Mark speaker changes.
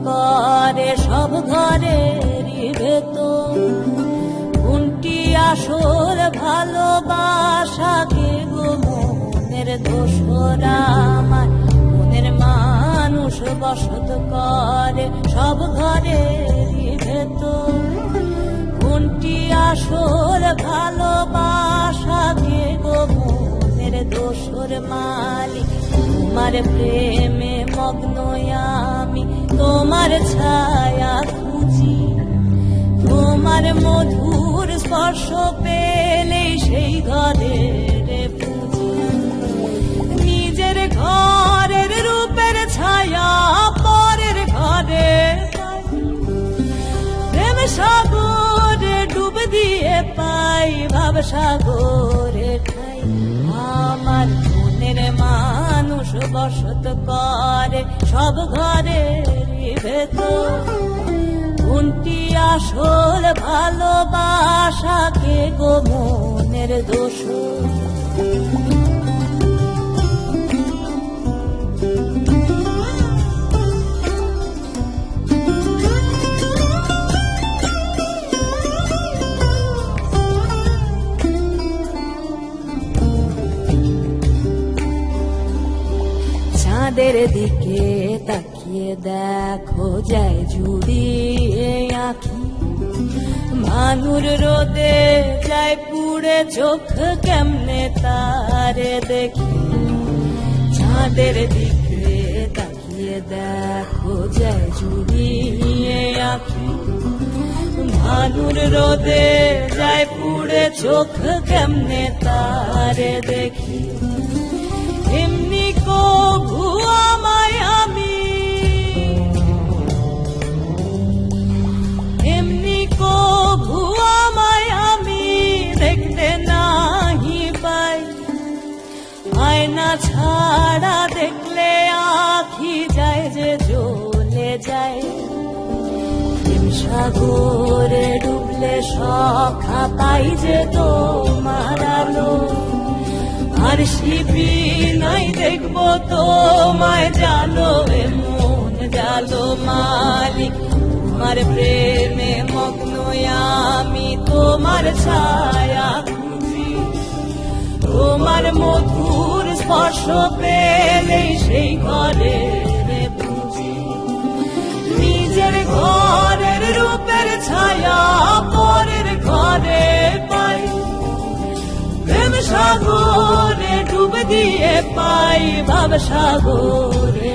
Speaker 1: করে সব ঘরেরই ভেতর। কোনটি আসল ভালোবাসা কে গো মনের দোসরা আমার? মনের মানুষ বসত করে সব ঘরেরই ভেতর। কোনটি আসল ভালোবাসা কে গো মনের দোসর মালিক? তোমার প্রেমে মগ্ন আমি, তোমার ছায়া খুঁজি। তোমার মধুর স্পর্শ পেলেই সেই ঘরের পুঁজি। নিজের ঘরের রূপের ছায়া পরের ঘরে পাই, প্রেম সাগরে ডুব দিয়ে পাই, ভাব সাগরে ঠাই। আমার মনের মানুষ বসত করে সব ঘরেরই ভেতর। কোনটি আসল ভালোবাসা কে গো মনের দোসর? চাঁদের দিকে তাকিয়ে দেখো যায় জুড়িয়ে আঁখি। ভানুর রোদে যায় পুড়ে চোখ কেমনে তারে দেখি। চাঁদের দিকে তাকিয়ে দেখো যায় জুড়িয়ে আঁখি। ভানুর রোদে যায় পুড়ে চোখ কেমনে তারে দেখি। এমনি কভু আমায় আমি, এমনি কভু আমায় আমি দেখতে নাহি পাই। আয়না ছাড়া দেখলে আখি যায় যে জ্বলে যায়। প্রেম সাগরে ডুবলে সখা পাই যে তোমার আলো। আর শিবি নাই দেখবো তোমায় জালো এমন জালো মালিক। তোমার প্রেমে মগ্ন আমি, তোমার ছায়া খুঁজি। তোমার মধুর স্পর্শ পেলেই সেই ঘরের পুঁজি। নিজের ঘরের রূপের ছায়া পরের ঘরে পাই, প্রেম সাগরে ডুব দিয়ে পাই, ভাব সাগরে